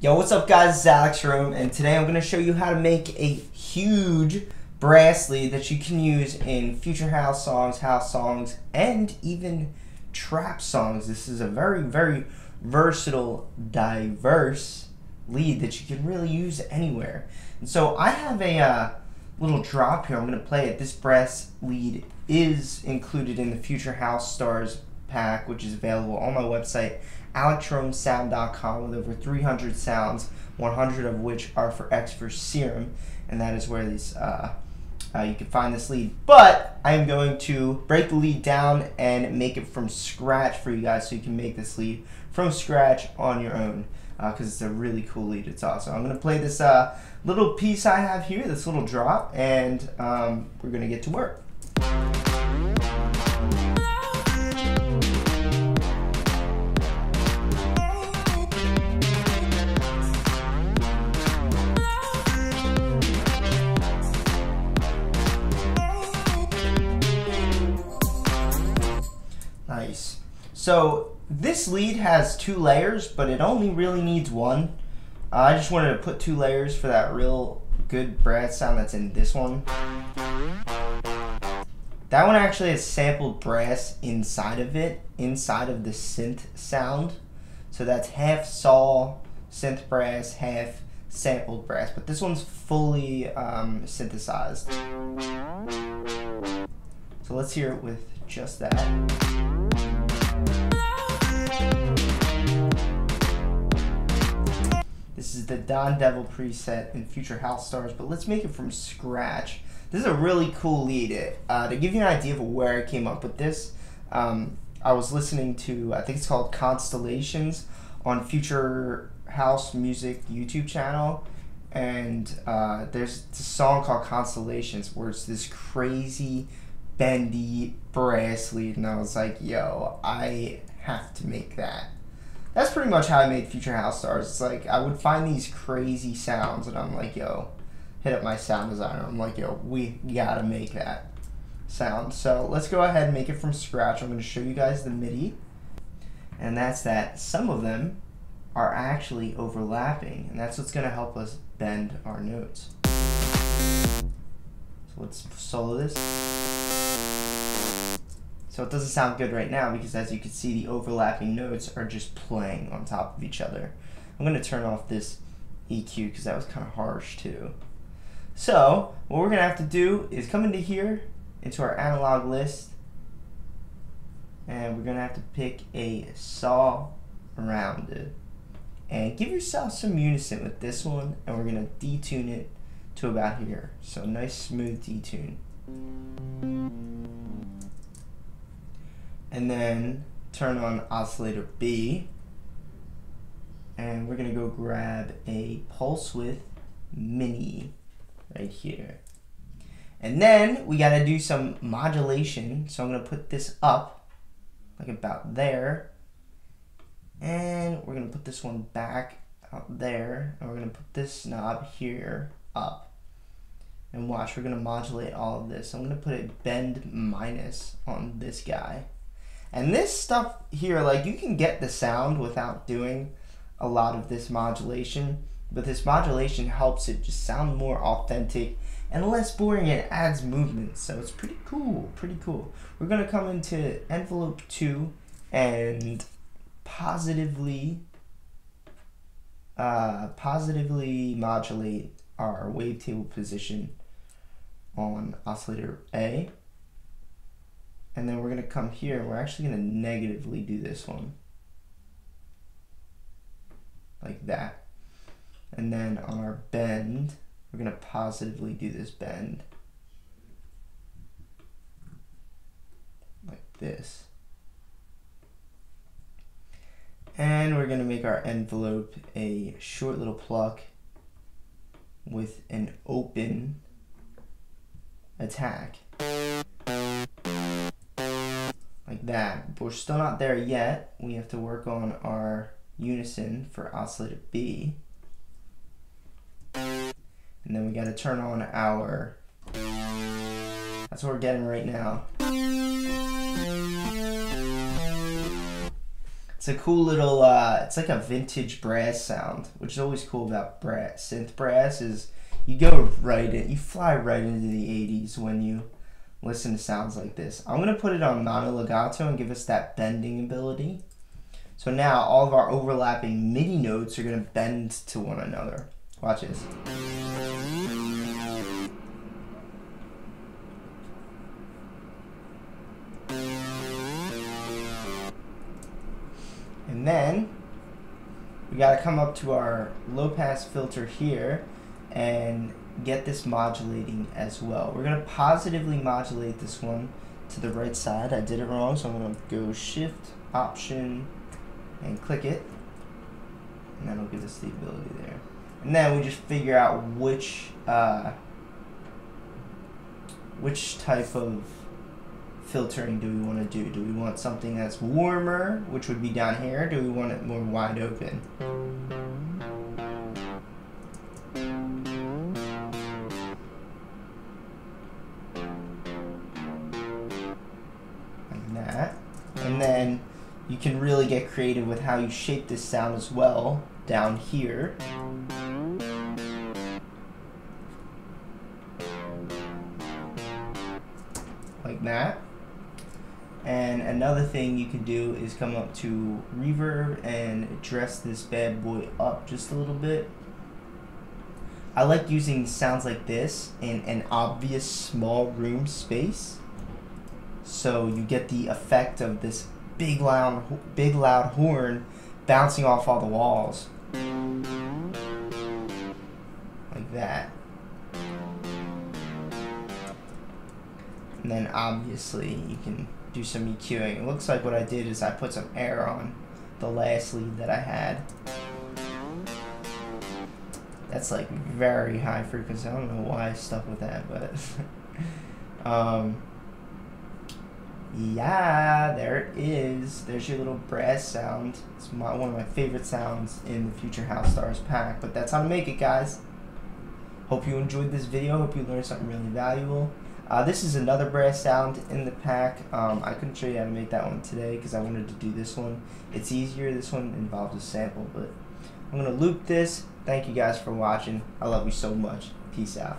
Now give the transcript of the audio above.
Yo, what's up guys, it's Elektron, and today I'm going to show you how to make a huge brass lead that you can use in future house songs, and even trap songs. This is a very versatile, diverse lead that you can really use anywhere. And so I have a little drop here. I'm going to play it. This brass lead is included in the Future House Stars pack, which is available on my website, elektronsound.com, with over 300 sounds, 100 of which are for XFER Serum, and that is where these you can find this lead. But I am going to break the lead down and make it from scratch for you guys, so you can make this lead from scratch on your own, because it's a really cool lead. It's awesome. I'm going to play this little piece I have here, this little drop, and we're going to get to work. Nice. So this lead has 2 layers, but it only really needs 1. I just wanted to put 2 layers for that real good brass sound that's in this one. That one actually has sampled brass inside of it, inside of the synth sound. So that's half saw synth brass, half sampled brass, but this one's fully synthesized. So let's hear it with just that. This is the Don Devil preset in Future House Stars, but let's make it from scratch. This is a really cool lead. To give you an idea of where I came up with this, I was listening to, I think it's called Constellations on Future House Music YouTube channel, and there's a song called Constellations where it's this crazy bendy brass lead, and I was like, yo, I have to make that. That's pretty much how I made Future House Stars. It's like I would find these crazy sounds and I'm like, yo, hit up my sound designer. I'm like, yo, we gotta make that sound. So let's go ahead and make it from scratch. I'm gonna show you guys the Midi, and that's that some of them are actually overlapping, and that's what's gonna help us bend our notes. So let's solo this. So it doesn't sound good right now because, as you can see, the overlapping notes are just playing on top of each other. I'm going to turn off this EQ because that was kind of harsh too. So what we're going to have to do is come into here, into our analog list, and we're going to have to pick a saw rounded. And give yourself some unison with this one, and we're going to detune it to about here. So nice smooth detune. And then turn on oscillator B, and we're gonna go grab a pulse width mini right here. And then we gotta do some modulation, so I'm gonna put this up like about there, and we're gonna put this one back out there, and we're gonna put this knob here up. And watch, we're gonna modulate all of this. I'm gonna put a bend minus on this guy. And this stuff here, like, you can get the sound without doing a lot of this modulation, but this modulation helps it just sound more authentic and less boring. It adds movement, so it's pretty cool, pretty cool. We're gonna come into envelope 2 and positively modulate our wavetable position on oscillator A. And then we're going to come here, and we're actually going to negatively do this one. Like that. And then on our bend, we're going to positively do this bend. Like this. And we're going to make our envelope a short little pluck with an open attack. Like that. But we're still not there yet. We have to work on our unison for oscillator B. And then we got to turn on our, that's what we're getting right now. It's a cool little, it's like a vintage brass sound, which is always cool about brass. Synth brass is you go right in, you fly right into the 80s when you listen to sounds like this. I'm going to put it on mono legato and give us that bending ability. So now all of our overlapping MIDI notes are going to bend to one another. Watch this. And then we got to come up to our low pass filter here and get this modulating as well. We're going to positively modulate this one to the right side. I did it wrong, so I'm going to go Shift, Option, and click it. And that'll give us the ability there. And then we just figure out which type of filtering do we want to do. Do we want something that's warmer, which would be down here? Do we want it more wide open? Like that. And then you can really get creative with how you shape this sound as well down here. Like that. And another thing you can do is come up to reverb and dress this bad boy up just a little bit. I like using sounds like this in an obvious small room space, so you get the effect of this big loud horn bouncing off all the walls. Like that. And then obviously you can do some EQing. It looks like what I did is I put some air on the last lead that I had. That's like very high frequency. I don't know why I stuck with that, but yeah, there it is. There's your little brass sound. It's one of my favorite sounds in the Future House Stars pack, but that's how to make it, guys. Hope you enjoyed this video. Hope you learned something really valuable. This is another brass sound in the pack. I couldn't show you how to make that one today because I wanted to do this one. It's easier. This one involves a sample, but I'm going to loop this. Thank you guys for watching. I love you so much. Peace out.